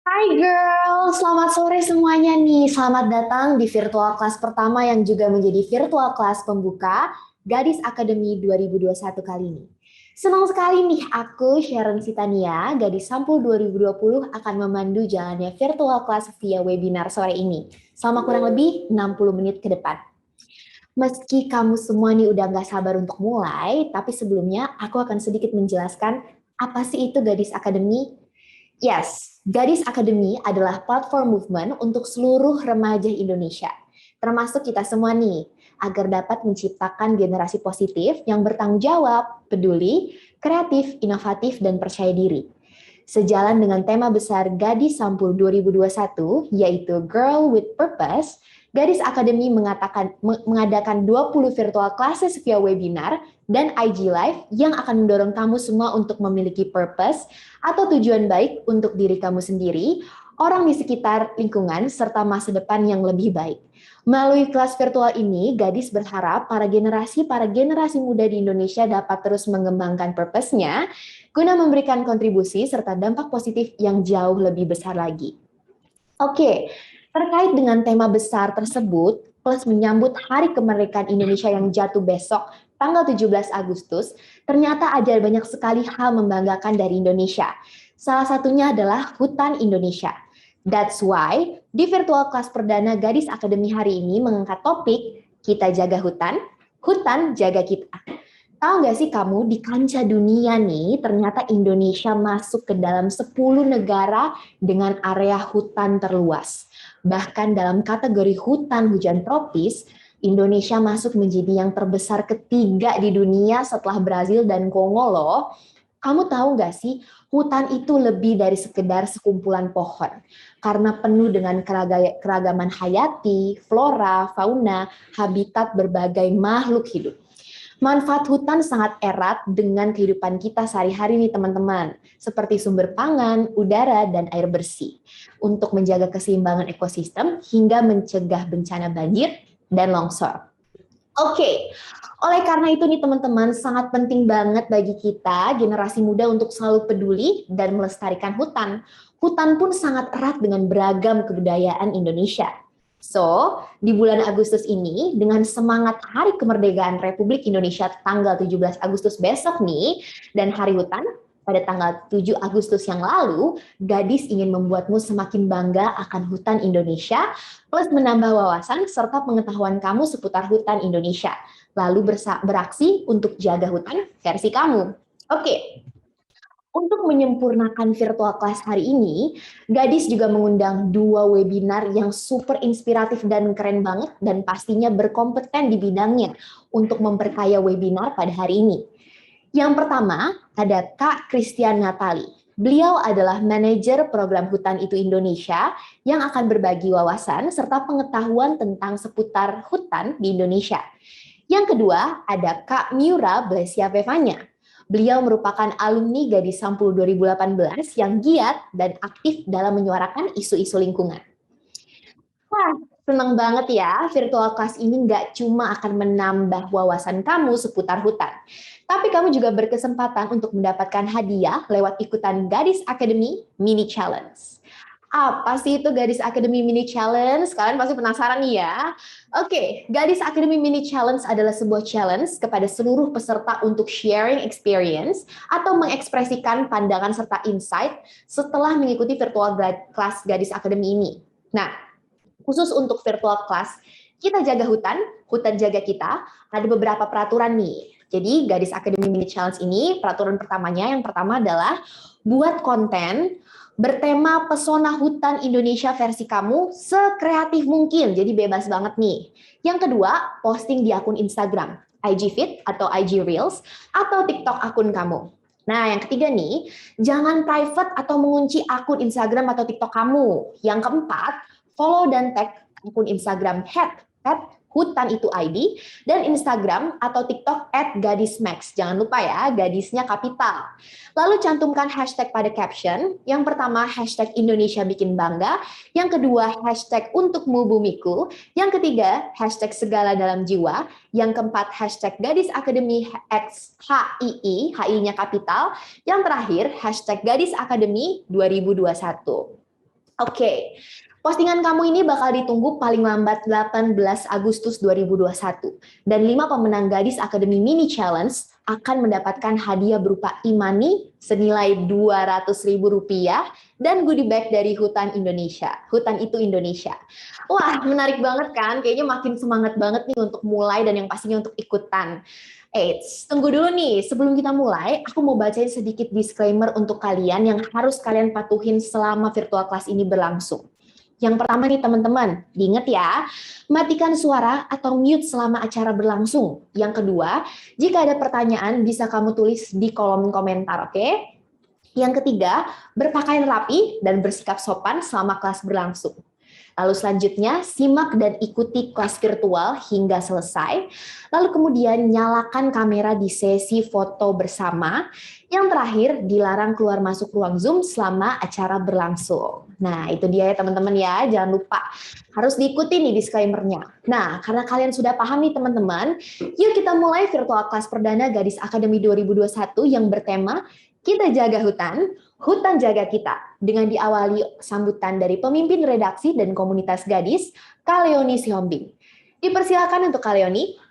Hai girl, selamat sore semuanya nih. Selamat datang di virtual class pertama yang juga menjadi virtual class pembuka Gadis Akademi 2021 kali ini. Senang sekali nih aku, Sharon Sitania, Gadis Sampul 2020 akan memandu jalannya virtual class via webinar sore ini. Selama kurang lebih 60 menit ke depan. Meski kamu semua nih udah nggak sabar untuk mulai, tapi sebelumnya aku akan sedikit menjelaskan apa sih itu Gadis Akademi. Yes, Gadis Akademi adalah platform movement untuk seluruh remaja Indonesia, termasuk kita semua nih, agar dapat menciptakan generasi positif yang bertanggung jawab, peduli, kreatif, inovatif, dan percaya diri. Sejalan dengan tema besar Gadis Sampul 2021, yaitu Girl with Purpose, Gadis Akademi mengadakan 20 virtual classes via webinar dan IG Live yang akan mendorong kamu semua untuk memiliki purpose atau tujuan baik untuk diri kamu sendiri, orang di sekitar lingkungan, serta masa depan yang lebih baik. Melalui kelas virtual ini, Gadis berharap para generasi muda di Indonesia dapat terus mengembangkan purpose-nya guna memberikan kontribusi serta dampak positif yang jauh lebih besar lagi. Oke, terkait dengan tema besar tersebut, plus menyambut Hari Kemerdekaan Indonesia yang jatuh besok, tanggal 17 Agustus, ternyata ada banyak sekali hal membanggakan dari Indonesia. Salah satunya adalah hutan Indonesia. That's why di virtual kelas perdana Gadis Akademi hari ini mengangkat topik Kita Jaga Hutan, Hutan Jaga Kita. Tahu nggak sih kamu, di kancah dunia nih, ternyata Indonesia masuk ke dalam 10 negara dengan area hutan terluas. Bahkan dalam kategori hutan hujan tropis, Indonesia masuk menjadi yang terbesar ketiga di dunia setelah Brazil dan Kongo loh. Kamu tahu nggak sih, hutan itu lebih dari sekedar sekumpulan pohon. Karena penuh dengan keragaman hayati, flora, fauna, habitat berbagai makhluk hidup. Manfaat hutan sangat erat dengan kehidupan kita sehari-hari nih teman-teman, seperti sumber pangan, udara, dan air bersih, untuk menjaga keseimbangan ekosistem hingga mencegah bencana banjir dan longsor. Oke, oleh karena itu nih teman-teman, sangat penting banget bagi kita, generasi muda, untuk selalu peduli dan melestarikan hutan. Hutan pun sangat erat dengan beragam kebudayaan Indonesia. So, di bulan Agustus ini, dengan semangat Hari Kemerdekaan Republik Indonesia tanggal 17 Agustus besok nih, dan Hari Hutan pada tanggal 7 Agustus yang lalu, Gadis ingin membuatmu semakin bangga akan hutan Indonesia, plus menambah wawasan serta pengetahuan kamu seputar hutan Indonesia. Lalu beraksi untuk jaga hutan versi kamu. Oke. Untuk menyempurnakan virtual class hari ini, Gadis juga mengundang 2 webinar yang super inspiratif dan keren banget dan pastinya berkompeten di bidangnya untuk memperkaya webinar pada hari ini. Yang pertama ada Kak Christian Natali. Beliau adalah manajer program Hutan Itu Indonesia yang akan berbagi wawasan serta pengetahuan tentang seputar hutan di Indonesia. Yang kedua ada Kak Miura Blesia Pevanya. Beliau merupakan alumni Gadis Sampul 2018 yang giat dan aktif dalam menyuarakan isu-isu lingkungan. Wah, senang banget ya, virtual class ini nggak cuma akan menambah wawasan kamu seputar hutan, tapi kamu juga berkesempatan untuk mendapatkan hadiah lewat ikutan Gadis Academy Mini Challenge. Apa sih itu Gadis Academy Mini Challenge? Kalian pasti penasaran nih ya. Oke, Gadis Academy Mini Challenge adalah sebuah challenge kepada seluruh peserta untuk sharing experience atau mengekspresikan pandangan serta insight setelah mengikuti virtual class Gadis Academy ini. Nah, khusus untuk virtual class, kita jaga hutan, hutan jaga kita, ada beberapa peraturan nih. Jadi Gadis Academy Mini Challenge ini, peraturan pertamanya, yang pertama adalah buat konten bertema pesona hutan Indonesia versi kamu sekreatif mungkin, jadi bebas banget nih. Yang kedua, posting di akun Instagram, IG Feed atau IG Reels, atau TikTok akun kamu. Nah, yang ketiga nih, jangan private atau mengunci akun Instagram atau TikTok kamu. Yang keempat, follow dan tag akun Instagram Hutan Itu ID, dan Instagram atau TikTok @gadismax. Jangan lupa ya, gadisnya kapital. Lalu cantumkan hashtag pada caption. Yang pertama hashtag Indonesia Bikin Bangga, yang kedua hashtag Untukmu Bumiku, yang ketiga hashtag Segala Dalam Jiwa, yang keempat hashtag Gadis Akademi X HII, HI-nya kapital, yang terakhir hashtag Gadis Akademi 2021. Oke, postingan kamu ini bakal ditunggu paling lambat 18 Agustus 2021. Dan 5 pemenang Gadis Akademi Mini Challenge akan mendapatkan hadiah berupa e-money senilai Rp200.000 dan goodie bag dari Hutan Indonesia. Hutan Itu Indonesia. Wah, menarik banget kan? Kayaknya makin semangat banget nih untuk mulai dan yang pastinya untuk ikutan. Eits, tunggu dulu nih. Sebelum kita mulai, aku mau bacain sedikit disclaimer untuk kalian yang harus kalian patuhin selama virtual class ini berlangsung. Yang pertama nih teman-teman, diingat ya, matikan suara atau mute selama acara berlangsung. Yang kedua, jika ada pertanyaan bisa kamu tulis di kolom komentar, oke? Yang ketiga, berpakaian rapi dan bersikap sopan selama kelas berlangsung. Lalu selanjutnya, simak dan ikuti kelas virtual hingga selesai. Lalu kemudian nyalakan kamera di sesi foto bersama. Yang terakhir, dilarang keluar masuk ruang Zoom selama acara berlangsung. Nah, itu dia ya teman-teman ya, jangan lupa. Harus diikuti nih disclaimer-nya. Nah, karena kalian sudah paham nih teman-teman, yuk kita mulai virtual kelas perdana Gadis Akademi 2021 yang bertema Kita Jaga Hutan, Hutan Jaga Kita, dengan diawali sambutan dari pemimpin redaksi dan komunitas gadis, Kak Leoni Sihombing. Dipersilakan untuk Kak Leoni.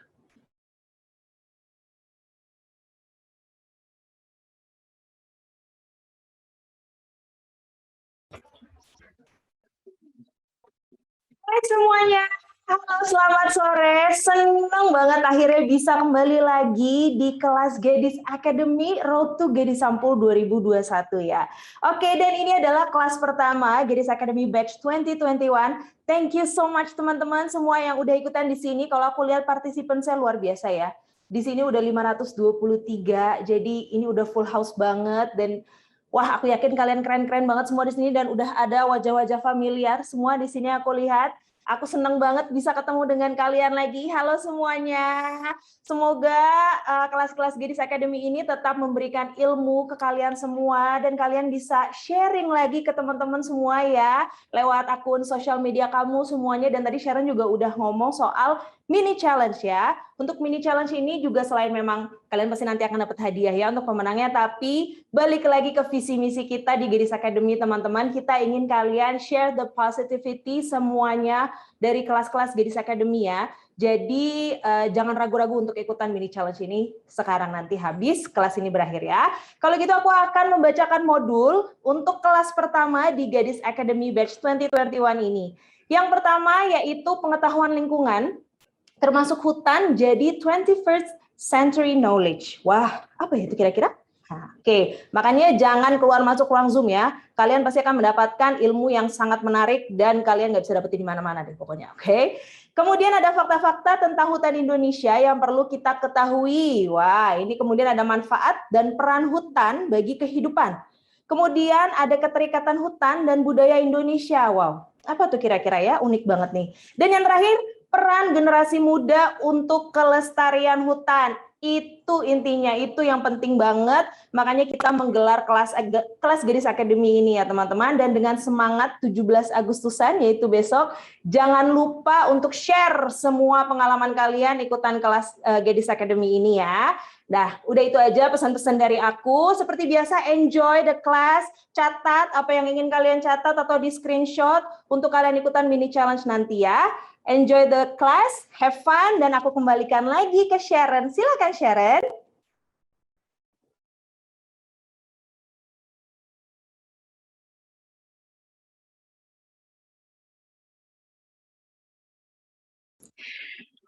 Hai semuanya, halo selamat sore. Senang banget akhirnya bisa kembali lagi di kelas Gadis Academy Road to Gadis Sampul 2021 ya. Oke, dan ini adalah kelas pertama Gadis Academy Batch 2021. Thank you so much teman-teman semua yang udah ikutan di sini. Kalau aku lihat partisipan saya luar biasa ya. Di sini udah 523, jadi ini udah full house banget dan wah, aku yakin kalian keren-keren banget semua di sini dan udah ada wajah-wajah familiar semua di sini aku lihat. Aku senang banget bisa ketemu dengan kalian lagi. Halo semuanya. Semoga kelas-kelas Gadis Academy ini tetap memberikan ilmu ke kalian semua dan kalian bisa sharing lagi ke teman-teman semua ya lewat akun sosial media kamu semuanya. Dan tadi Sharon juga udah ngomong soal mini challenge ya. Untuk mini challenge ini juga selain memang kalian pasti nanti akan dapat hadiah ya untuk pemenangnya, tapi balik lagi ke visi misi kita di Gadis Academy teman-teman, kita ingin kalian share the positivity semuanya dari kelas-kelas Gadis Academy ya. Jadi jangan ragu-ragu untuk ikutan mini challenge ini sekarang nanti habis kelas ini berakhir ya. Kalau gitu aku akan membacakan modul untuk kelas pertama di Gadis Academy Batch 2021 ini. Yang pertama yaitu pengetahuan lingkungan, termasuk hutan jadi 21st century knowledge. Wah, apa ya itu kira-kira? Oke, makanya jangan keluar masuk ruang Zoom ya. Kalian pasti akan mendapatkan ilmu yang sangat menarik dan kalian nggak bisa dapetin di mana-mana deh pokoknya. Oke. Kemudian ada fakta-fakta tentang hutan Indonesia yang perlu kita ketahui. Wah, ini kemudian ada manfaat dan peran hutan bagi kehidupan. Kemudian ada keterikatan hutan dan budaya Indonesia. Wow, apa tuh kira-kira ya? Unik banget nih. Dan yang terakhir, peran generasi muda untuk kelestarian hutan. Itu intinya, itu yang penting banget. Makanya kita menggelar kelas Gadis Academy ini ya teman-teman. Dan dengan semangat 17 Agustusan, yaitu besok, jangan lupa untuk share semua pengalaman kalian ikutan kelas Gadis Academy ini ya. Nah, udah itu aja pesan-pesan dari aku. Seperti biasa, enjoy the class. Catat apa yang ingin kalian catat atau di screenshot untuk kalian ikutan mini challenge nanti ya. Enjoy the class, have fun, dan aku kembalikan lagi ke Sharon. Silakan Sharon.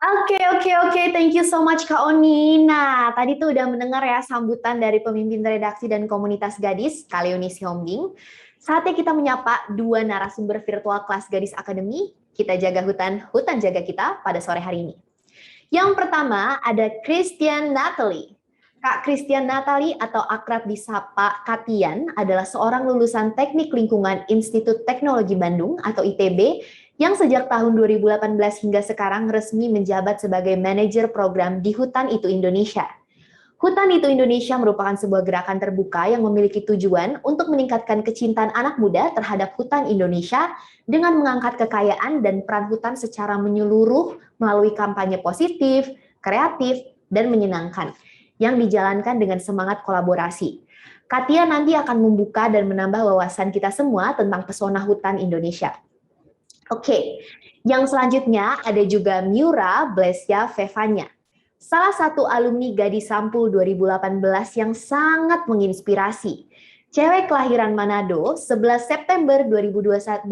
Oke. Thank you so much Kak Oni. Nah, tadi tuh udah mendengar ya sambutan dari pemimpin redaksi dan komunitas gadis, Kak Leoni Sihombing. Saatnya kita menyapa dua narasumber virtual kelas Gadis Academy, Kita Jaga Hutan, Hutan Jaga Kita pada sore hari ini. Yang pertama ada Christian Natalie. Kak Christian Natalie atau akrab disapa Katian adalah seorang lulusan Teknik Lingkungan Institut Teknologi Bandung atau ITB yang sejak tahun 2018 hingga sekarang resmi menjabat sebagai manajer program di Hutan Itu Indonesia. Hutan Itu Indonesia merupakan sebuah gerakan terbuka yang memiliki tujuan untuk meningkatkan kecintaan anak muda terhadap hutan Indonesia dengan mengangkat kekayaan dan peran hutan secara menyeluruh melalui kampanye positif, kreatif, dan menyenangkan yang dijalankan dengan semangat kolaborasi. Katia nanti akan membuka dan menambah wawasan kita semua tentang pesona hutan Indonesia. Oke, yang selanjutnya ada juga Miura Blesya Fevanya, salah satu alumni Gadis Sampul 2018 yang sangat menginspirasi. Cewek kelahiran Manado, 11 September 2001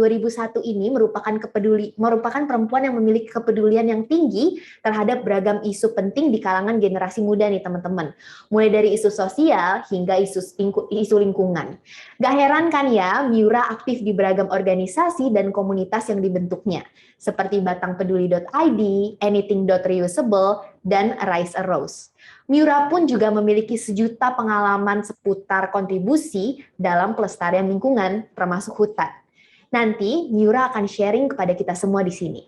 ini merupakan perempuan yang memiliki kepedulian yang tinggi terhadap beragam isu penting di kalangan generasi muda nih teman-teman. Mulai dari isu sosial hingga isu lingkungan. Gak heran kan ya, Miura aktif di beragam organisasi dan komunitas yang dibentuknya, seperti batangpeduli.id, anything.reusable, dan Rise a Rose. Miura pun juga memiliki sejuta pengalaman seputar kontribusi dalam pelestarian lingkungan, termasuk hutan. Nanti Miura akan sharing kepada kita semua di sini.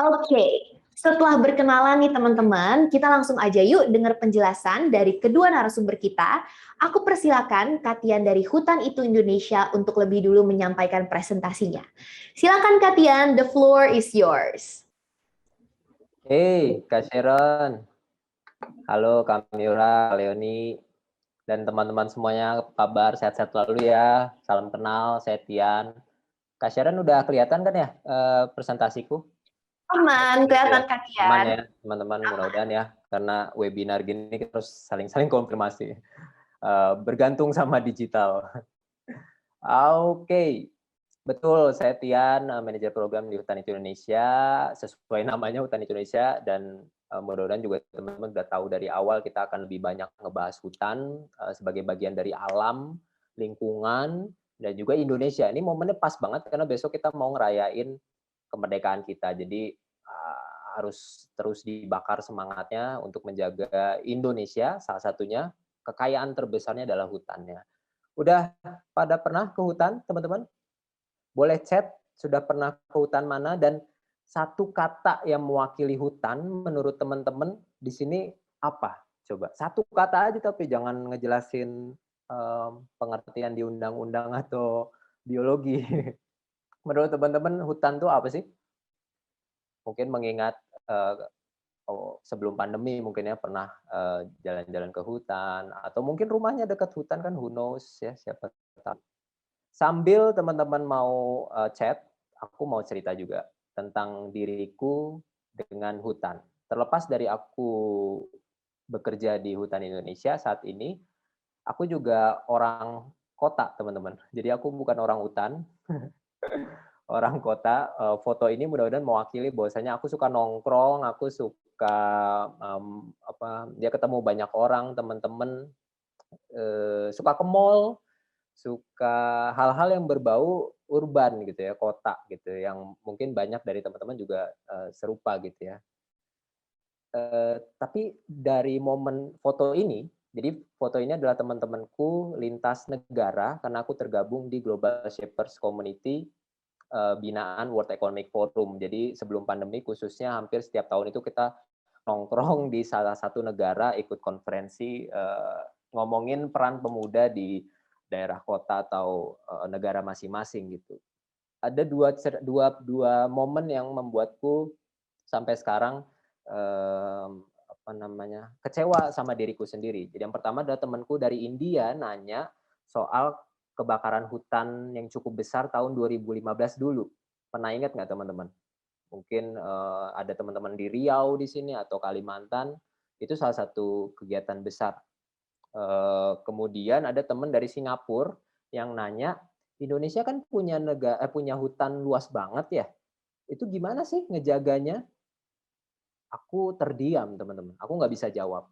Oke, setelah berkenalan nih teman-teman, kita langsung aja yuk dengar penjelasan dari kedua narasumber kita. Aku persilakan Katian dari Hutan Itu Indonesia untuk lebih dulu menyampaikan presentasinya. Silakan Katian, the floor is yours. Hey, Kak Sharon. Halo Kak Miura, Leoni, dan teman-teman semuanya, kabar sehat-sehat selalu ya. Salam kenal, saya Tian. Kak Sharon udah kelihatan kan ya presentasiku? Aman, kelihatan Katian. Aman ya, teman-teman, mudah-mudahan ya. Karena webinar gini kita harus saling-saling konfirmasi. Bergantung sama digital. Oke. Betul, saya Tian, manajer program di Hutan Itu Indonesia, sesuai namanya Hutan Itu Indonesia, dan mudah-mudahan juga teman-teman sudah tahu dari awal kita akan lebih banyak ngebahas hutan sebagai bagian dari alam, lingkungan, dan juga Indonesia. Ini momennya pas banget karena besok kita mau ngerayain kemerdekaan kita, jadi harus terus dibakar semangatnya untuk menjaga Indonesia, salah satunya kekayaan terbesarnya adalah hutannya. Udah pada pernah ke hutan, teman-teman? Boleh chat, sudah pernah ke hutan mana, dan satu kata yang mewakili hutan menurut teman-teman di sini apa? Coba satu kata aja, tapi jangan ngejelasin pengertian di undang-undang atau biologi. Menurut teman-teman hutan itu apa sih? Mungkin mengingat sebelum pandemi mungkin ya pernah jalan-jalan ke hutan, atau mungkin rumahnya dekat hutan kan, who knows ya, siapa tahu. Sambil teman-teman mau chat, aku mau cerita juga tentang diriku dengan hutan. Terlepas dari aku bekerja di Hutan Indonesia saat ini, aku juga orang kota, teman-teman. Jadi aku bukan orang hutan, orang kota. Foto ini mudah-mudahan mewakili bahwasanya aku suka nongkrong, aku suka dia ketemu banyak orang, teman-teman, suka ke mall, suka hal-hal yang berbau urban gitu ya, kota gitu, yang mungkin banyak dari teman-teman juga serupa gitu ya. Tapi dari momen foto ini, jadi foto ini adalah teman-temanku lintas negara karena aku tergabung di Global Shapers Community binaan World Economic Forum. Jadi sebelum pandemi khususnya hampir setiap tahun itu kita nongkrong di salah satu negara, ikut konferensi ngomongin peran pemuda di daerah kota atau negara masing-masing gitu. Ada dua momen yang membuatku sampai sekarang kecewa sama diriku sendiri. Jadi yang pertama adalah temanku dari India nanya soal kebakaran hutan yang cukup besar tahun 2015 dulu. Pernah ingat nggak teman-teman? Mungkin ada teman-teman di Riau di sini atau Kalimantan, itu salah satu kegiatan besar. Kemudian ada teman dari Singapura yang nanya, Indonesia kan punya hutan luas banget ya, itu gimana sih ngejaganya? Aku terdiam, teman-teman, aku nggak bisa jawab.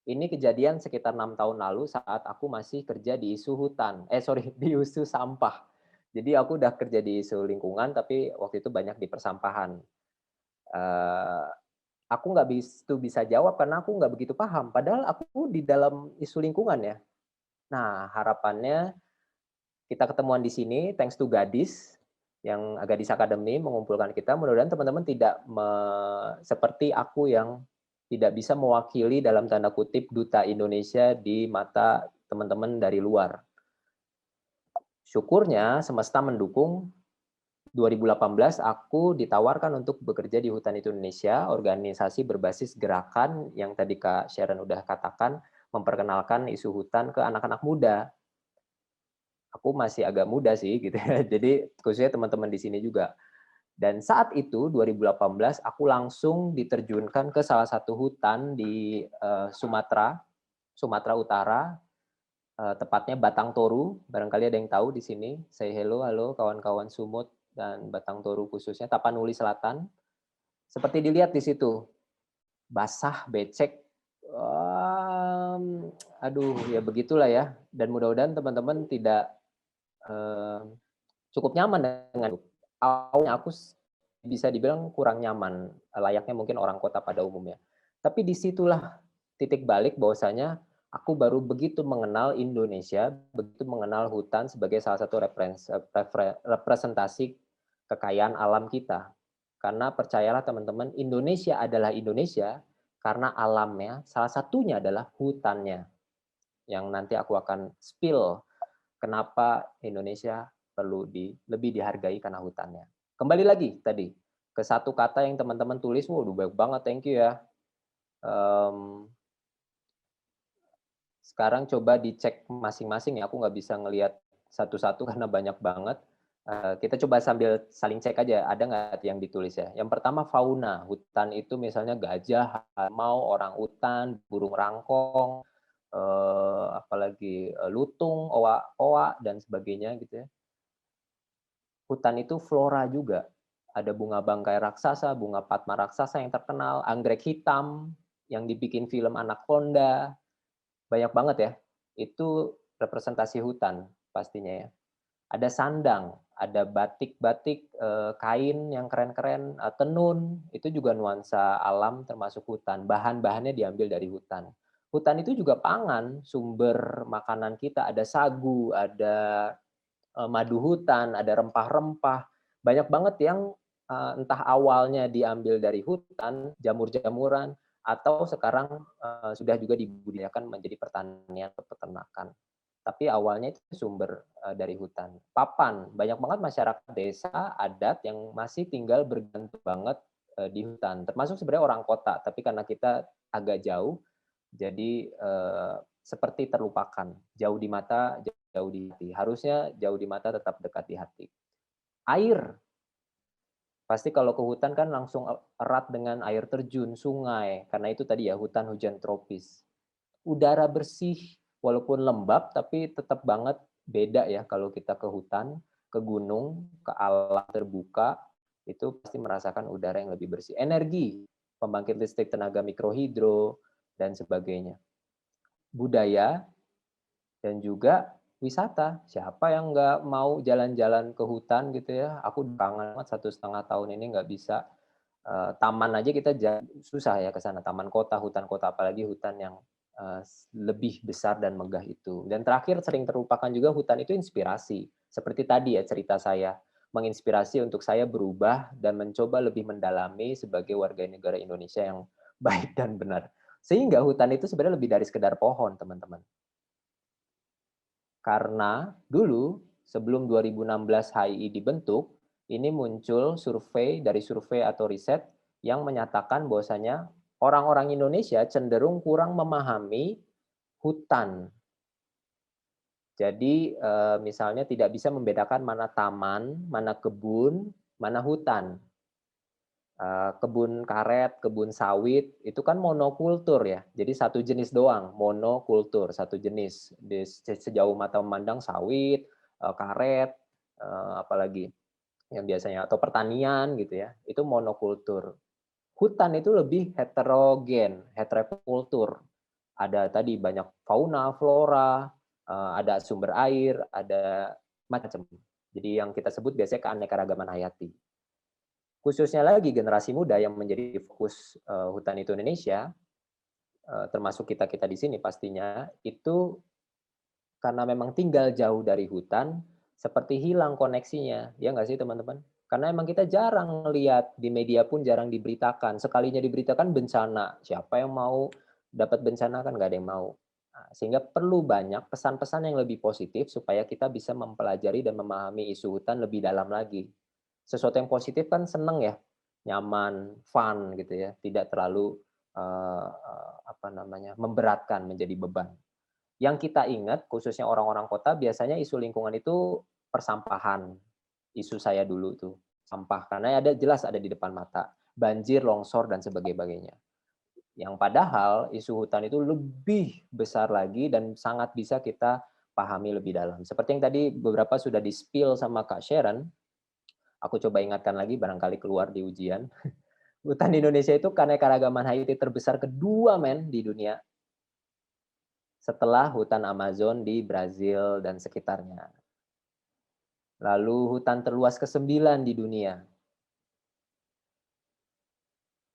Ini kejadian sekitar 6 tahun lalu saat aku masih kerja di isu hutan, di isu sampah. Jadi aku udah kerja di isu lingkungan, tapi waktu itu banyak di persampahan. Aku nggak bisa jawab karena aku nggak begitu paham. Padahal aku di dalam isu lingkungan ya. Nah, harapannya kita ketemuan di sini, thanks to Gadis. yang Gadis Academy mengumpulkan kita. Mudah-mudahan teman-teman tidak seperti aku yang tidak bisa mewakili dalam tanda kutip duta Indonesia di mata teman-teman dari luar. Syukurnya semesta mendukung. 2018 aku ditawarkan untuk bekerja di Hutan Itu Indonesia, organisasi berbasis gerakan yang tadi Kak Sharon udah katakan, memperkenalkan isu hutan ke anak-anak muda. Aku masih agak muda sih gitu ya. Jadi khususnya teman-teman di sini juga. Dan saat itu 2018 aku langsung diterjunkan ke salah satu hutan di Sumatera Utara, tepatnya Batang Toru. Barangkali ada yang tahu di sini. Say hello, halo kawan-kawan Sumut dan Batang Toru khususnya, Tapanuli Selatan. Seperti dilihat di situ, basah, becek, aduh ya begitulah ya. Dan mudah-mudahan teman-teman tidak cukup nyaman dengan itu. Awalnya aku bisa dibilang kurang nyaman, layaknya mungkin orang kota pada umumnya. Tapi disitulah titik balik bahwasanya aku baru begitu mengenal Indonesia, begitu mengenal hutan sebagai salah satu representasi kekayaan alam kita. Karena percayalah teman-teman, Indonesia adalah Indonesia karena alamnya, salah satunya adalah hutannya. Yang nanti aku akan spill kenapa Indonesia perlu lebih dihargai karena hutannya. Kembali lagi tadi, ke satu kata yang teman-teman tulis, waduh baik banget, thank you ya. Sekarang coba dicek masing-masing ya, aku nggak bisa ngelihat satu-satu karena banyak banget. Kita coba sambil saling cek aja, ada nggak yang ditulis ya. Yang pertama fauna, hutan itu misalnya gajah, harimau, orang utan, burung rangkong, apalagi lutung, owa-owa, dan sebagainya gitu ya. Hutan itu flora juga. Ada bunga bangkai raksasa, bunga padma raksasa yang terkenal, anggrek hitam yang dibikin film Anaconda, banyak banget ya. Itu representasi hutan pastinya ya. Ada sandang, ada batik-batik kain yang keren-keren, tenun, itu juga nuansa alam termasuk hutan. Bahan-bahannya diambil dari hutan. Hutan itu juga pangan, sumber makanan kita, ada sagu, ada madu hutan, ada rempah-rempah. Banyak banget yang entah awalnya diambil dari hutan, jamur-jamuran, atau sekarang sudah juga dibudidayakan menjadi pertanian atau peternakan. Tapi awalnya itu sumber dari hutan. Papan, banyak banget masyarakat desa adat yang masih tinggal bergantung banget di hutan. Termasuk sebenarnya orang kota, tapi karena kita agak jauh, jadi seperti terlupakan. Jauh di mata, jauh di hati. Harusnya jauh di mata tetap dekat di hati. Air, pasti kalau ke hutan kan langsung erat dengan air terjun, sungai. Karena itu tadi ya, hutan hujan tropis. Udara bersih, walaupun lembab, tapi tetap banget beda ya kalau kita ke hutan, ke gunung, ke alam terbuka, itu pasti merasakan udara yang lebih bersih. Energi, pembangkit listrik tenaga mikrohidro, dan sebagainya. Budaya, dan juga wisata. Siapa yang nggak mau jalan-jalan ke hutan gitu ya? Aku kangen banget 1,5 tahun ini nggak bisa. Taman aja kita susah ya ke sana. Taman kota, hutan kota, apalagi hutan yang lebih besar dan megah itu. Dan terakhir sering terlupakan juga hutan itu inspirasi. Seperti tadi ya cerita saya, menginspirasi untuk saya berubah dan mencoba lebih mendalami sebagai warga negara Indonesia yang baik dan benar. Sehingga hutan itu sebenarnya lebih dari sekedar pohon, teman-teman. Karena dulu sebelum 2016 HII dibentuk, ini muncul dari survei atau riset yang menyatakan bahwasanya orang-orang Indonesia cenderung kurang memahami hutan. Jadi misalnya tidak bisa membedakan mana taman, mana kebun, mana hutan. Kebun karet, kebun sawit, itu kan monokultur ya. Jadi satu jenis doang, monokultur, satu jenis. Sejauh mata memandang sawit, karet, apalagi yang biasanya, atau pertanian gitu ya, itu monokultur. Hutan itu lebih heterogen, heterokultur. Ada tadi banyak fauna, flora, ada sumber air, ada macam. Jadi yang kita sebut biasanya keanekaragaman hayati. Khususnya lagi generasi muda yang menjadi fokus Hutan Itu Indonesia, termasuk kita-kita di sini pastinya, itu karena memang tinggal jauh dari hutan, seperti hilang koneksinya, ya nggak sih teman-teman? Karena emang kita jarang lihat, di media pun jarang diberitakan. Sekalinya diberitakan bencana, siapa yang mau dapat bencana kan nggak ada yang mau. Nah, sehingga perlu banyak pesan-pesan yang lebih positif supaya kita bisa mempelajari dan memahami isu hutan lebih dalam lagi. Sesuatu yang positif kan seneng ya, nyaman, fun gitu ya, tidak terlalu apa namanya memberatkan menjadi beban. Yang kita ingat, khususnya orang-orang kota, biasanya isu lingkungan itu persampahan. Isu saya dulu tuh, sampah. Karena jelas ada di depan mata. Banjir, longsor, dan sebagainya. Yang padahal isu hutan itu lebih besar lagi dan sangat bisa kita pahami lebih dalam. Seperti yang tadi beberapa sudah di-spill sama Kak Sharon, aku coba ingatkan lagi, barangkali keluar di ujian. Hutan di Indonesia itu keanekaragaman hayati terbesar kedua di dunia, setelah hutan Amazon di Brazil dan sekitarnya. Lalu hutan terluas ke-9 di dunia.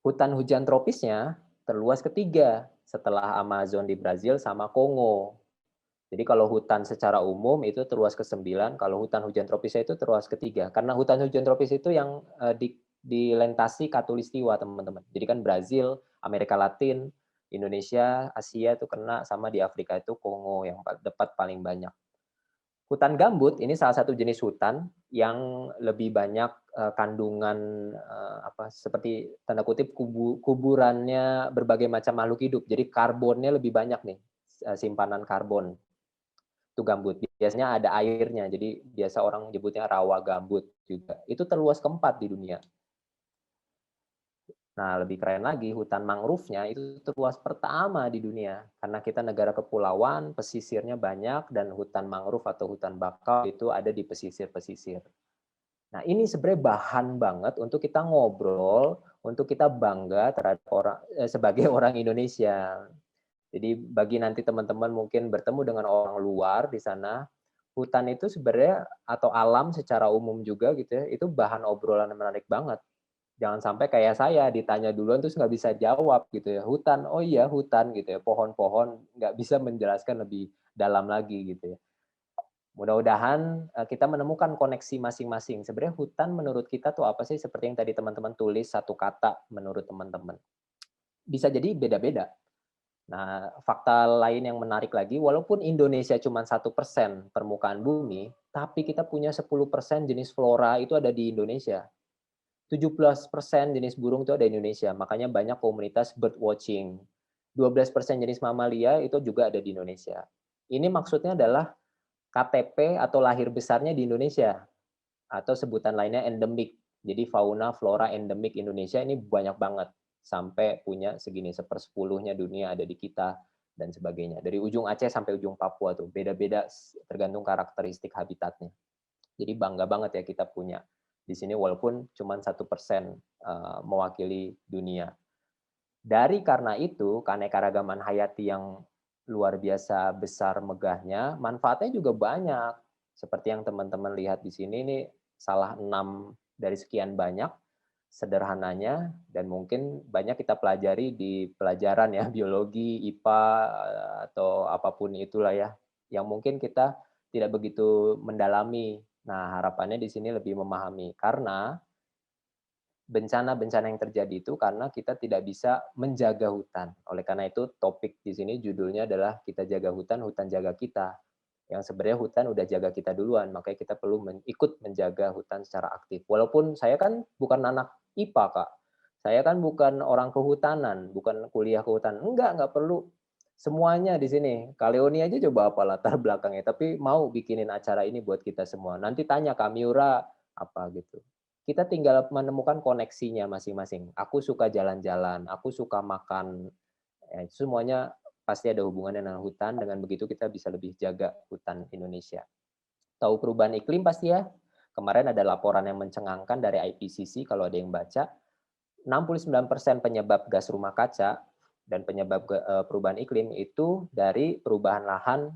Hutan hujan tropisnya terluas ketiga setelah Amazon di Brazil sama Kongo. Jadi kalau hutan secara umum itu terluas ke-9, kalau hutan hujan tropisnya itu terluas ketiga. Karena hutan hujan tropis itu yang dilintasi khatulistiwa, teman-teman. Jadi kan Brazil, Amerika Latin, Indonesia, Asia itu kena, sama di Afrika itu Kongo yang dapat paling banyak. Hutan gambut ini salah satu jenis hutan yang lebih banyak kandungan seperti tanda kutip kuburannya berbagai macam makhluk hidup. Jadi karbonnya lebih banyak nih, simpanan karbon. Itu gambut. Biasanya ada airnya. Jadi biasa orang menyebutnya rawa gambut juga. Itu terluas keempat di dunia. Nah, lebih keren lagi, hutan mangrove-nya itu terluas pertama di dunia. Karena kita negara kepulauan, pesisirnya banyak, dan hutan mangrove atau hutan bakau itu ada di pesisir-pesisir. Nah, ini sebenarnya bahan banget untuk kita ngobrol, untuk kita bangga terhadap sebagai orang Indonesia. Jadi bagi nanti teman-teman mungkin bertemu dengan orang luar di sana, hutan itu sebenarnya, atau alam secara umum juga gitu ya, itu bahan obrolan yang menarik banget. Jangan sampai kayak saya ditanya duluan terus nggak bisa jawab gitu ya. Hutan, oh iya hutan gitu ya, pohon-pohon, nggak bisa menjelaskan lebih dalam lagi gitu ya. Mudah-mudahan kita menemukan koneksi masing-masing. Sebenarnya hutan menurut kita tuh apa sih? Seperti yang tadi teman-teman tulis satu kata menurut teman-teman. Bisa jadi beda-beda. Nah, fakta lain yang menarik lagi, walaupun Indonesia cuma 1% permukaan bumi, tapi kita punya 10% jenis flora itu ada di Indonesia. 17% jenis burung itu ada di Indonesia, makanya banyak komunitas bird watching. 12% jenis mamalia itu juga ada di Indonesia. Ini maksudnya adalah KTP atau lahir besarnya di Indonesia, atau sebutan lainnya endemik. Jadi fauna flora endemik Indonesia ini banyak banget, sampai punya segini, 1/10-nya dunia ada di kita, dan sebagainya. Dari ujung Aceh sampai ujung Papua tuh, beda-beda tergantung karakteristik habitatnya. Jadi bangga banget ya kita punya di sini walaupun cuma 1% mewakili dunia. Karena itu, keanekaragaman hayati yang luar biasa besar megahnya, manfaatnya juga banyak. Seperti yang teman-teman lihat di sini, ini salah 6 dari sekian banyak, sederhananya, dan mungkin banyak kita pelajari di pelajaran ya, biologi, IPA, atau apapun itulah ya, yang mungkin kita tidak begitu mendalami. Nah, harapannya di sini lebih memahami, karena bencana-bencana yang terjadi itu karena kita tidak bisa menjaga hutan. Oleh karena itu, topik di sini judulnya adalah kita jaga hutan, hutan jaga kita. Yang sebenarnya hutan udah jaga kita duluan, makanya kita perlu ikut menjaga hutan secara aktif. Walaupun saya kan bukan anak IPA, Kak. Saya kan bukan orang kehutanan, bukan kuliah kehutanan. Enggak perlu. Semuanya di sini. Kaleoni aja coba apa latar belakangnya, tapi mau bikinin acara ini buat kita semua. Nanti tanya Kak Miura apa gitu. Kita tinggal menemukan koneksinya masing-masing. Aku suka jalan-jalan, aku suka makan. Ya, semuanya pasti ada hubungannya dengan hutan. Dengan begitu kita bisa lebih jaga hutan Indonesia. Tahu perubahan iklim pasti ya. Kemarin ada laporan yang mencengangkan dari IPCC kalau ada yang baca. 69% penyebab gas rumah kaca dan penyebab perubahan iklim itu dari perubahan lahan,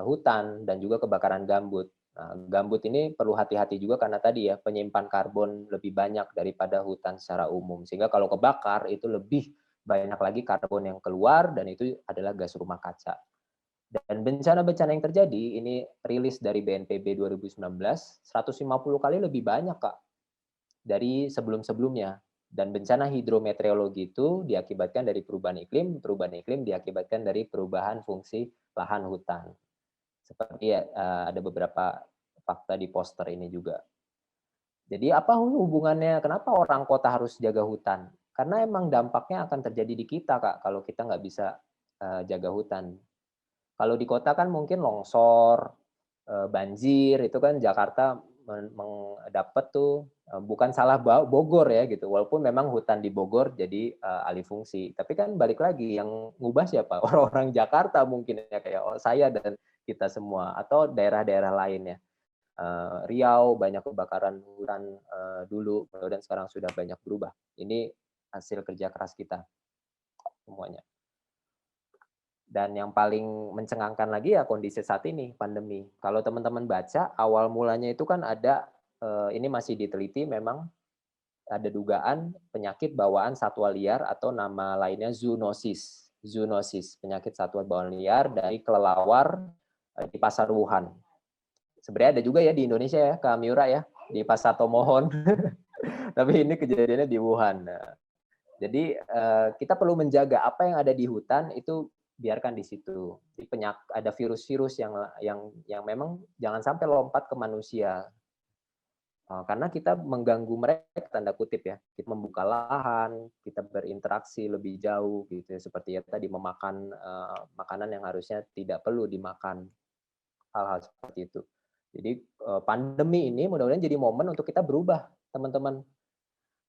hutan, dan juga kebakaran gambut. Nah, gambut ini perlu hati-hati juga karena tadi ya, penyimpan karbon lebih banyak daripada hutan secara umum. Sehingga kalau kebakar itu lebih banyak lagi karbon yang keluar dan itu adalah gas rumah kaca. Dan bencana-bencana yang terjadi, ini rilis dari BNPB 2019, 150 kali lebih banyak, Kak, dari sebelum-sebelumnya. Dan bencana hidrometeorologi itu diakibatkan dari perubahan iklim diakibatkan dari perubahan fungsi lahan hutan. Seperti ada beberapa fakta di poster ini juga. Jadi apa hubungannya, kenapa orang kota harus jaga hutan? Karena emang dampaknya akan terjadi di kita, Kak, kalau kita nggak bisa jaga hutan. Kalau di kota kan mungkin longsor, banjir, itu kan Jakarta dapat tuh, bukan salah Bogor ya gitu, walaupun memang hutan di Bogor jadi alih fungsi. Tapi kan balik lagi yang ngubah siapa? Orang-orang Jakarta mungkin ya, kayak saya dan kita semua, atau daerah-daerah lainnya. Riau banyak kebakaran hutan dulu, dan sekarang sudah banyak berubah. Ini hasil kerja keras kita semuanya. Dan yang paling mencengangkan lagi ya kondisi saat ini, pandemi. Kalau teman-teman baca, awal mulanya itu kan ada, ini masih diteliti memang, ada dugaan penyakit bawaan satwa liar atau nama lainnya zoonosis. Zoonosis, penyakit satwa bawaan liar dari kelelawar di pasar Wuhan. Sebenarnya ada juga ya di Indonesia ya, Kak Miura ya, di Pasar Tomohon. Tapi ini kejadiannya di Wuhan. Nah, jadi kita perlu menjaga apa yang ada di hutan itu biarkan di situ. Ada virus-virus yang memang jangan sampai lompat ke manusia. Karena kita mengganggu mereka, tanda kutip ya. Kita membuka lahan, kita berinteraksi lebih jauh gitu ya, seperti ya tadi memakan makanan yang harusnya tidak perlu dimakan. Hal-hal seperti itu. Jadi pandemi ini mudah-mudahan jadi momen untuk kita berubah, teman-teman.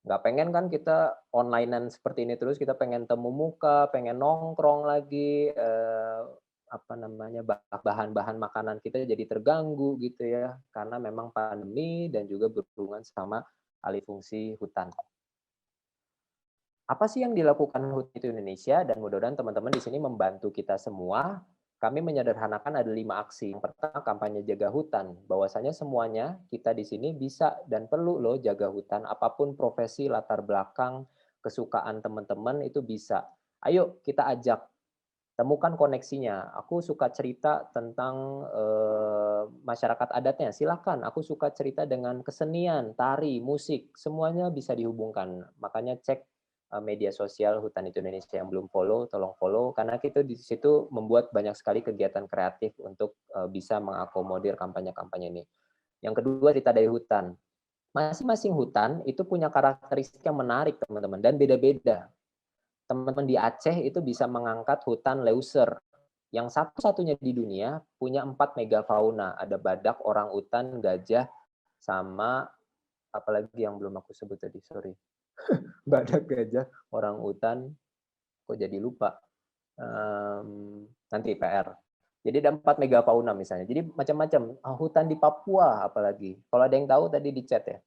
Nggak pengen kan kita onlinean seperti ini terus, kita pengen temu muka, pengen nongkrong lagi, apa namanya, bahan-bahan makanan kita jadi terganggu gitu ya, karena memang pandemi dan juga berhubungan sama alih fungsi hutan. Apa sih yang dilakukan HUT itu Indonesia, dan mudah-mudahan teman-teman di sini membantu kita semua. Kami menyederhanakan ada 5 aksi. Yang pertama, kampanye jaga hutan. Bahwasanya semuanya kita di sini bisa dan perlu loh jaga hutan. Apapun profesi, latar belakang, kesukaan teman-teman itu bisa. Ayo kita ajak, temukan koneksinya. Aku suka cerita tentang masyarakat adatnya, silakan. Aku suka cerita dengan kesenian, tari, musik, semuanya bisa dihubungkan. Makanya cek media sosial Hutan Itu Indonesia. Yang belum follow, tolong follow, karena kita di situ membuat banyak sekali kegiatan kreatif untuk bisa mengakomodir kampanye-kampanye ini. Yang kedua, cerita dari hutan. Masing-masing hutan itu punya karakteristik yang menarik, teman-teman, dan beda-beda. Teman-teman di Aceh itu bisa mengangkat hutan Leuser, yang satu-satunya di dunia punya 4 megafauna. Ada badak, orang utan, gajah, sama apalagi yang belum aku sebut tadi, sorry. Badak, gajah, orang utan, kok jadi lupa. Nanti PR. Jadi ada 4 megafauna misalnya. Jadi macam-macam. Hutan di Papua apalagi. Kalau ada yang tahu tadi di chat ya.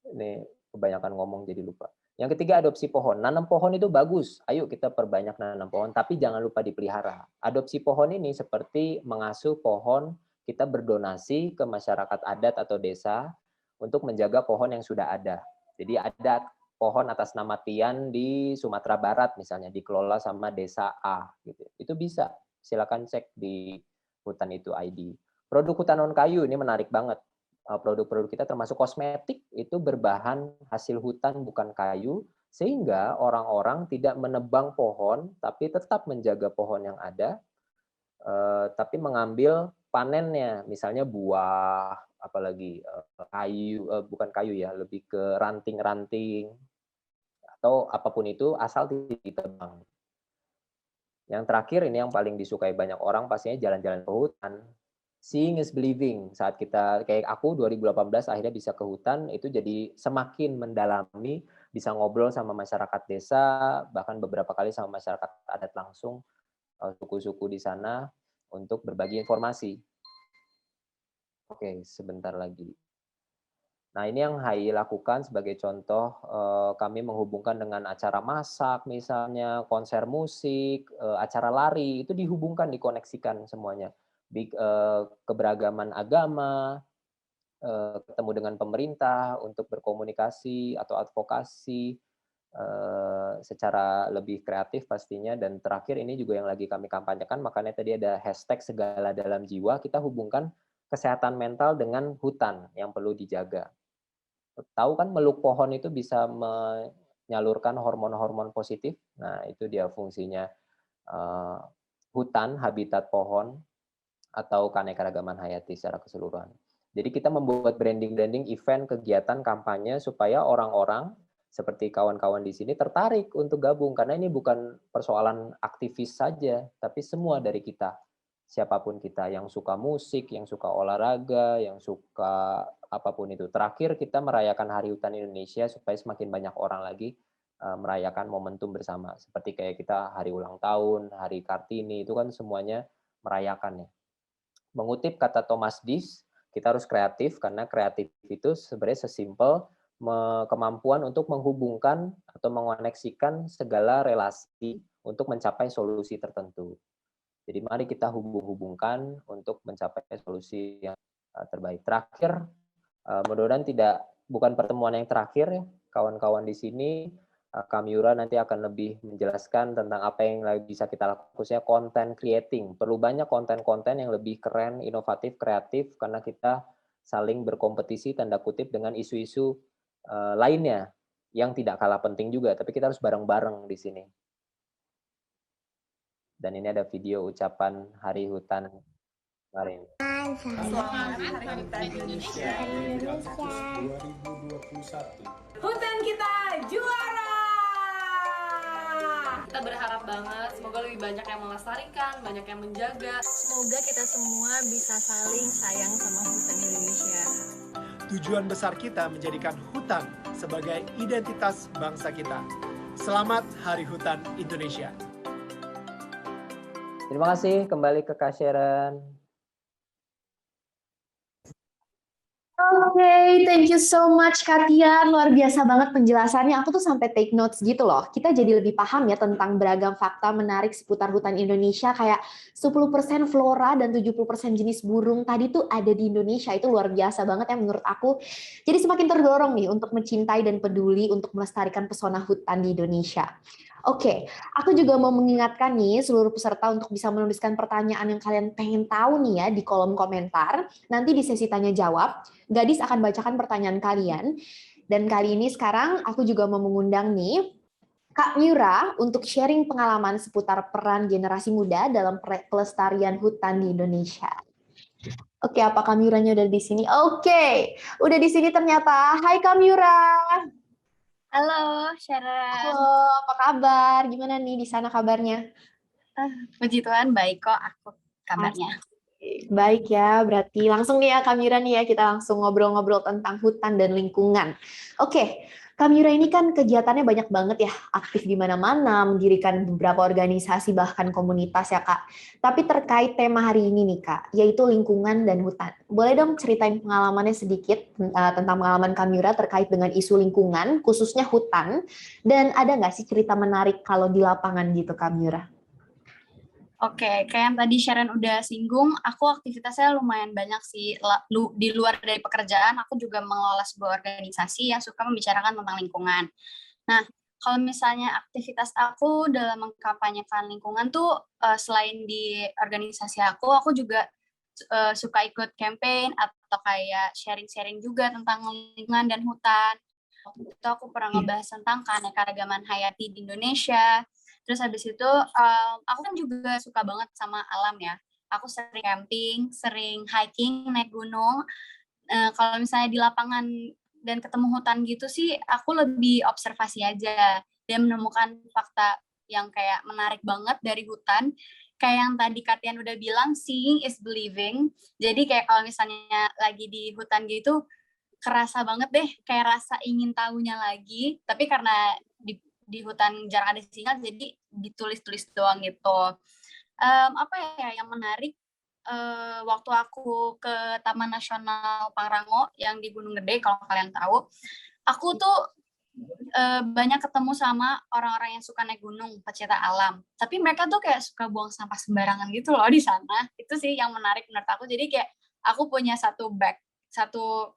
Ini kebanyakan ngomong jadi lupa. Yang ketiga, adopsi pohon. Nanam pohon itu bagus. Ayo kita perbanyak nanam pohon, tapi jangan lupa dipelihara. Adopsi pohon ini seperti mengasuh pohon, kita berdonasi ke masyarakat adat atau desa untuk menjaga pohon yang sudah ada. Jadi ada pohon atas nama Tian di Sumatera Barat misalnya, dikelola sama desa A. Gitu. Itu bisa. Silakan cek di Hutan Itu ID. Produk hutan non kayu ini menarik banget. Produk-produk kita termasuk kosmetik itu berbahan hasil hutan bukan kayu, sehingga orang-orang tidak menebang pohon tapi tetap menjaga pohon yang ada, tapi mengambil panennya, misalnya buah, apalagi kayu, bukan kayu ya, lebih ke ranting-ranting atau apapun itu asal tidak ditebang. Yang terakhir ini yang paling disukai banyak orang pastinya jalan-jalan ke hutan. Seeing is believing. Saat kita, kayak aku 2018 akhirnya bisa ke hutan, itu jadi semakin mendalami, bisa ngobrol sama masyarakat desa, bahkan beberapa kali sama masyarakat adat langsung, suku-suku di sana, untuk berbagi informasi. Oke, sebentar lagi. Nah, ini yang HI lakukan sebagai contoh, kami menghubungkan dengan acara masak misalnya, konser musik, acara lari, itu dihubungkan, dikoneksikan semuanya. Keberagaman agama, ketemu dengan pemerintah untuk berkomunikasi atau advokasi, secara lebih kreatif pastinya. Dan terakhir ini juga yang lagi kami kampanyekan, makanya tadi ada hashtag segala dalam jiwa, kita hubungkan kesehatan mental dengan hutan yang perlu dijaga. Tahu kan meluk pohon itu bisa menyalurkan hormon-hormon positif. Nah, itu dia fungsinya hutan, habitat pohon, atau keanekaragaman hayati secara keseluruhan. Jadi kita membuat branding event, kegiatan, kampanye supaya orang-orang seperti kawan-kawan di sini tertarik untuk gabung, karena ini bukan persoalan aktivis saja, tapi semua dari kita. Siapapun kita, yang suka musik, yang suka olahraga, yang suka apapun itu. Terakhir kita merayakan Hari Hutan Indonesia supaya semakin banyak orang lagi merayakan momentum bersama. Seperti kayak kita hari ulang tahun, hari Kartini, itu kan semuanya merayakan ya. Mengutip kata Thomas Disch, kita harus kreatif, karena kreatif itu sebenarnya sesimpel kemampuan untuk menghubungkan atau mengoneksikan segala relasi untuk mencapai solusi tertentu. Jadi mari kita hubung-hubungkan untuk mencapai solusi yang terbaik. Terakhir, mudah-mudahan bukan pertemuan yang terakhir ya, kawan-kawan di sini. Kak Miura nanti akan lebih menjelaskan tentang apa yang bisa kita lakukan, khususnya content creating. Perlu banyak konten-konten yang lebih keren, inovatif, kreatif, karena kita saling berkompetisi tanda kutip dengan isu-isu lainnya yang tidak kalah penting juga, tapi kita harus bareng-bareng di sini. Dan ini ada video ucapan Hari Hutan kemarin. Selamat Hari Hutan Indonesia 2021. Hutan kita juara! Kita berharap banget semoga lebih banyak yang melestarikan, banyak yang menjaga. Semoga kita semua bisa saling sayang sama hutan Indonesia. Tujuan besar kita menjadikan hutan sebagai identitas bangsa kita. Selamat Hari Hutan Indonesia. Terima kasih, kembali ke Kak Sharon. Oke, thank you so much Kak Tian. Luar biasa banget penjelasannya. Aku tuh sampai take notes gitu loh. Kita jadi lebih paham ya tentang beragam fakta menarik seputar hutan Indonesia. Kayak 10% flora dan 70% jenis burung tadi tuh ada di Indonesia. Itu luar biasa banget ya menurut aku. Jadi semakin terdorong nih untuk mencintai dan peduli untuk melestarikan pesona hutan di Indonesia. Oke, aku juga mau mengingatkan nih seluruh peserta untuk bisa menuliskan pertanyaan yang kalian pengen tahu nih ya di kolom komentar. Nanti di sesi tanya jawab, Gadis akan bacakan pertanyaan kalian. Dan kali ini sekarang aku juga mau mengundang nih Kak Miura untuk sharing pengalaman seputar peran generasi muda dalam pelestarian hutan di Indonesia. Oke, apa Kak Miuranya udah di sini? Oke, udah di sini ternyata. Hai Kak Miura. Halo, Sharon. Halo, apa kabar? Gimana nih di sana kabarnya? Puji Tuhan, baik kok aku kabarnya. Baik ya, berarti langsung nih ya Kak Miura nih ya, kita langsung ngobrol-ngobrol tentang hutan dan lingkungan. Oke, Kak Miura ini kan kegiatannya banyak banget ya, aktif di mana-mana, mendirikan beberapa organisasi bahkan komunitas ya Kak. Tapi terkait tema hari ini nih Kak, yaitu lingkungan dan hutan. Boleh dong ceritain pengalamannya sedikit tentang pengalaman Kak Miura terkait dengan isu lingkungan, khususnya hutan, dan ada nggak sih cerita menarik kalau di lapangan gitu Kak Miura? Oke, kayak yang tadi Sharon udah singgung, aku aktivitasnya lumayan banyak sih. Di luar dari pekerjaan, aku juga mengelola sebuah organisasi yang suka membicarakan tentang lingkungan. Nah, kalau misalnya aktivitas aku dalam mengkampanyekan lingkungan tuh, selain di organisasi aku juga suka ikut campaign atau kayak sharing-sharing juga tentang lingkungan dan hutan. Waktu itu aku pernah ngebahas tentang keanekaragaman hayati di Indonesia. Terus habis itu aku kan juga suka banget sama alam ya. Aku sering camping, sering hiking, naik gunung. Kalau misalnya di lapangan dan ketemu hutan gitu sih, aku lebih observasi aja dan menemukan fakta yang kayak menarik banget dari hutan. Kayak yang tadi Katian udah bilang, seeing is believing. Jadi kayak kalau misalnya lagi di hutan gitu, kerasa banget deh kayak rasa ingin tahunya lagi. Tapi karena di hutan jarang ada sinyal, jadi ditulis-tulis doang gitu. Apa ya yang menarik, waktu aku ke Taman Nasional Pangrango yang di Gunung Gede, kalau kalian tahu, aku tuh banyak ketemu sama orang-orang yang suka naik gunung, pecinta alam. Tapi mereka tuh kayak suka buang sampah sembarangan gitu loh di sana. Itu sih yang menarik menurut aku. Jadi kayak aku punya satu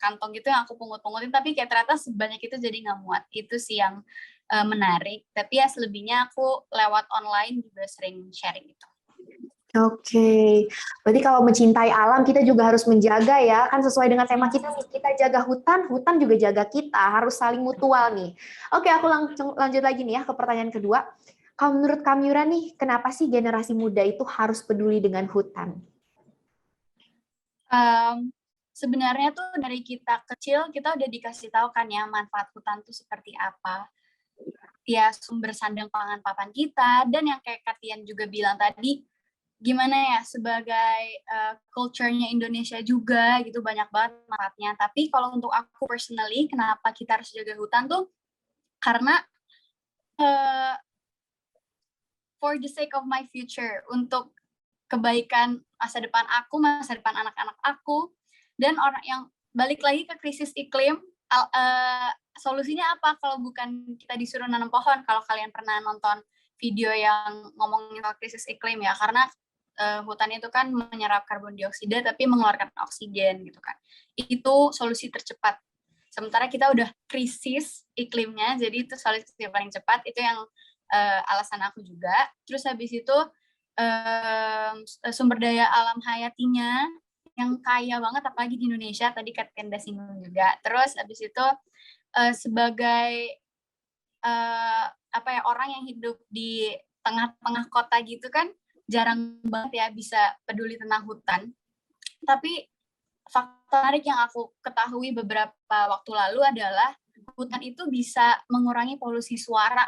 kantong gitu yang aku pungut-pungutin, tapi kayak ternyata sebanyak itu jadi nggak muat. Itu sih yang menarik. Tapi ya selebihnya aku lewat online juga sering sharing gitu. Oke, berarti kalau mencintai alam kita juga harus menjaga ya, kan sesuai dengan tema kita nih, kita jaga hutan, hutan juga jaga kita, harus saling mutual nih. Oke, aku langsung lanjut lagi nih ya ke pertanyaan kedua. Kalau menurut Kamyura nih, kenapa sih generasi muda itu harus peduli dengan hutan? Sebenarnya tuh dari kita kecil kita udah dikasih tahu kan ya manfaat hutan tuh seperti apa. Ya sumber sandang pangan papan kita, dan yang kayak Katian juga bilang tadi, gimana ya sebagai culture-nya Indonesia juga gitu, banyak banget manfaatnya. Tapi kalau untuk aku personally, kenapa kita harus jaga hutan tuh karena for the sake of my future, untuk kebaikan masa depan aku, masa depan anak-anak aku, dan orang yang balik lagi ke krisis iklim. Solusinya apa kalau bukan kita disuruh nanam pohon? Kalau kalian pernah nonton video yang ngomongin soal krisis iklim ya, karena hutan itu kan menyerap karbon dioksida tapi mengeluarkan oksigen gitu kan. Itu solusi tercepat. Sementara kita udah krisis iklimnya, jadi itu solusi yang paling cepat. Itu yang alasan aku juga. Terus habis itu sumber daya alam hayatinya yang kaya banget, apalagi di Indonesia, tadi Katian udah singgung juga. Terus habis itu sebagai orang yang hidup di tengah-tengah kota gitu kan, jarang banget ya bisa peduli tentang hutan. Tapi fakta menarik yang aku ketahui beberapa waktu lalu adalah hutan itu bisa mengurangi polusi suara.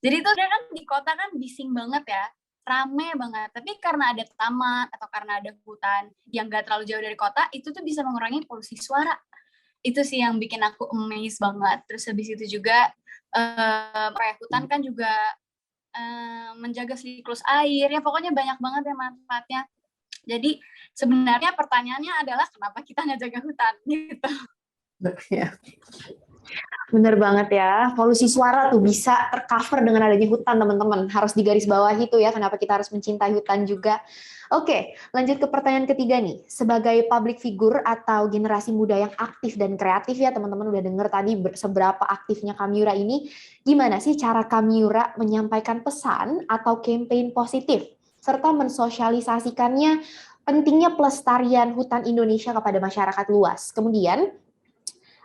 Jadi itu kan di kota kan bising banget ya, rame banget. Tapi karena ada taman atau karena ada hutan yang gak terlalu jauh dari kota, itu tuh bisa mengurangi polusi suara. Itu sih yang bikin aku amazed banget. Terus habis itu juga hutan kan juga menjaga siklus air, ya pokoknya banyak banget ya manfaatnya. Jadi sebenarnya pertanyaannya adalah kenapa kita nggak jaga hutan gitu. Bener banget ya, polusi suara tuh bisa tercover dengan adanya hutan, teman-teman. Harus digarisbawahi itu ya, kenapa kita harus mencintai hutan juga. Oke, lanjut ke pertanyaan ketiga nih. Sebagai public figure atau generasi muda yang aktif dan kreatif ya, teman-teman udah denger tadi seberapa aktifnya Kamyura ini. Gimana sih cara Kamyura menyampaikan pesan atau campaign positif, serta mensosialisasikannya pentingnya pelestarian hutan Indonesia kepada masyarakat luas? Kemudian,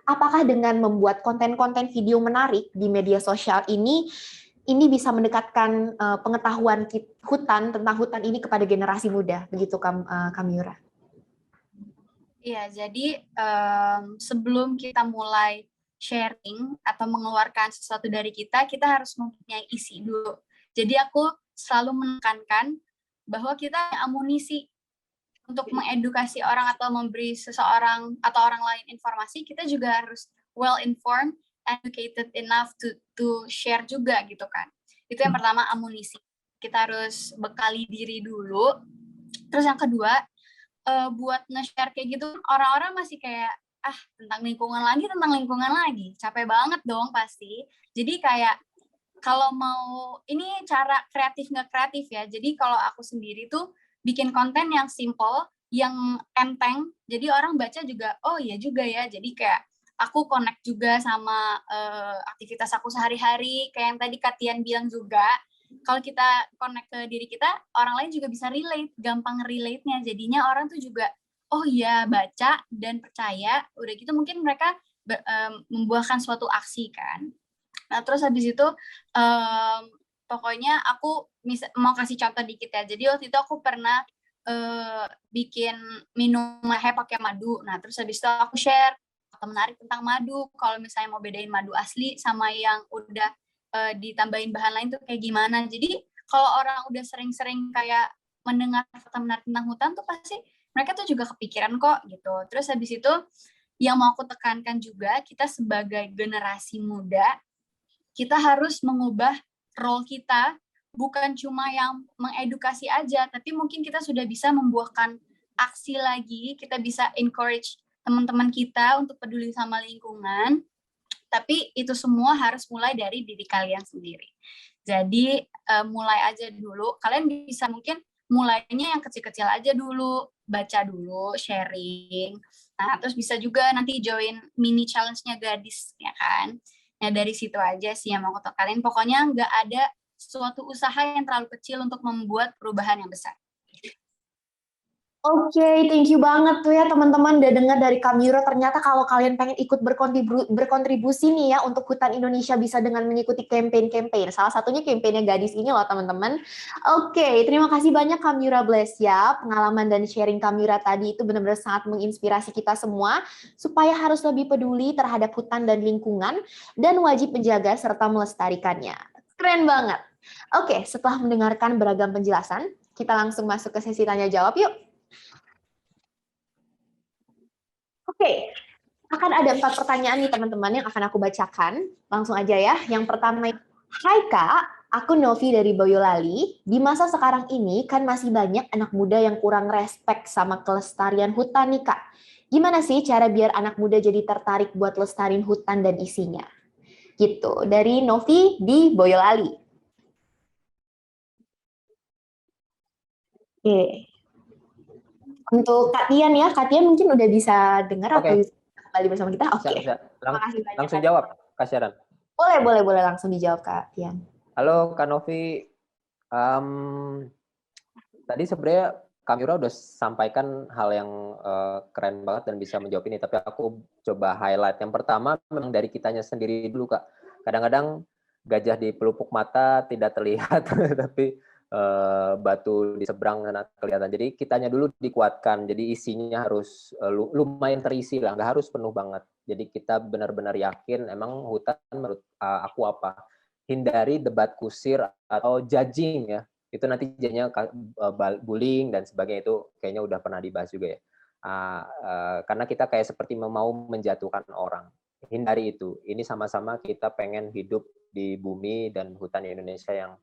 apakah dengan membuat konten-konten video menarik di media sosial ini bisa mendekatkan pengetahuan hutan tentang hutan ini kepada generasi muda, begitu Kamyura? Iya, jadi sebelum kita mulai sharing atau mengeluarkan sesuatu dari kita harus mempunyai isi dulu. Jadi aku selalu menekankan bahwa kita amunisi untuk mengedukasi orang atau memberi seseorang atau orang lain informasi, kita juga harus well informed, educated enough to share juga gitu kan. Itu yang pertama, amunisi. Kita harus bekali diri dulu. Terus yang kedua, buat nge-share kayak gitu, orang-orang masih kayak tentang lingkungan lagi, capek banget dong pasti. Jadi kayak kalau mau, ini cara kreatif nggak kreatif ya. Jadi kalau aku sendiri tuh bikin konten yang simple, yang enteng, jadi orang baca juga, oh iya juga ya. Jadi kayak aku connect juga sama aktivitas aku sehari-hari, kayak yang tadi Katian bilang juga. Kalau kita connect ke diri kita, orang lain juga bisa relate, gampang relate-nya. Jadinya orang tuh juga, oh iya baca dan percaya, udah gitu mungkin mereka membuahkan suatu aksi kan. Nah terus habis itu, pokoknya aku mau kasih contoh dikit ya. Jadi waktu itu aku pernah bikin minum jahe pakai madu. Nah terus habis itu aku share atau menarik tentang madu. Kalau misalnya mau bedain madu asli sama yang udah ditambahin bahan lain tuh kayak gimana. Jadi kalau orang udah sering-sering kayak mendengar fakta menarik tentang hutan tuh pasti mereka tuh juga kepikiran kok gitu. Terus habis itu yang mau aku tekankan juga, kita sebagai generasi muda, kita harus mengubah role kita, bukan cuma yang mengedukasi aja, tapi mungkin kita sudah bisa membuahkan aksi lagi, kita bisa encourage teman-teman kita untuk peduli sama lingkungan, tapi itu semua harus mulai dari diri kalian sendiri. Jadi mulai aja dulu, kalian bisa mungkin mulainya yang kecil-kecil aja dulu, baca dulu, sharing. Nah, terus bisa juga nanti join mini challenge-nya Gadis, ya kan? Nah, dari situ aja sih yang mau aku tekanin. Pokoknya nggak ada suatu usaha yang terlalu kecil untuk membuat perubahan yang besar. Oke, thank you banget tuh ya teman-teman udah dengar dari Kak Mira. Ternyata kalau kalian pengen ikut berkontribusi nih ya untuk Hutan Indonesia bisa dengan mengikuti campaign-campaign. Salah satunya campaignnya Gadis ini loh teman-teman. Oke, terima kasih banyak Kak Mira Bless ya. Pengalaman dan sharing Kak Mira tadi itu benar-benar sangat menginspirasi kita semua supaya harus lebih peduli terhadap hutan dan lingkungan dan wajib menjaga serta melestarikannya. Keren banget. Oke, setelah mendengarkan beragam penjelasan, kita langsung masuk ke sesi tanya jawab yuk. Oke, akan ada 4 pertanyaan nih teman-teman yang akan aku bacakan. Langsung aja ya. Yang pertama, hai Kak, aku Novi dari Boyolali. Di masa sekarang ini kan masih banyak anak muda yang kurang respect sama kelestarian hutan nih Kak. Gimana sih cara biar anak muda jadi tertarik buat lestarin hutan dan isinya? Gitu, dari Novi di Boyolali. Oke. Untuk Kak Tian ya, Kak Tian mungkin udah bisa dengar atau bisa kembali bersama kita? Oke. Terima kasih banyak. Langsung jawab, Kak Sharon. Boleh langsung dijawab Kak Tian. Halo Kak Novi, tadi sebenarnya Kak Mira udah sampaikan hal yang keren banget dan bisa menjawab ini, tapi aku coba highlight. Yang pertama memang dari kitanya sendiri dulu Kak. Kadang-kadang gajah di pelupuk mata tidak terlihat, tapi batu di seberang sana kelihatan. Jadi kitanya dulu dikuatkan, jadi isinya harus lumayan terisi lah, nggak harus penuh banget. Jadi kita benar-benar yakin emang hutan menurut aku apa. Hindari debat kusir atau judging ya. Itu nanti jadinya bullying dan sebagainya, itu kayaknya udah pernah dibahas juga ya. Karena kita kayak seperti mau menjatuhkan orang. Hindari itu. Ini sama-sama kita pengen hidup di bumi dan hutan Indonesia yang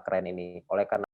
keren ini. Oleh karena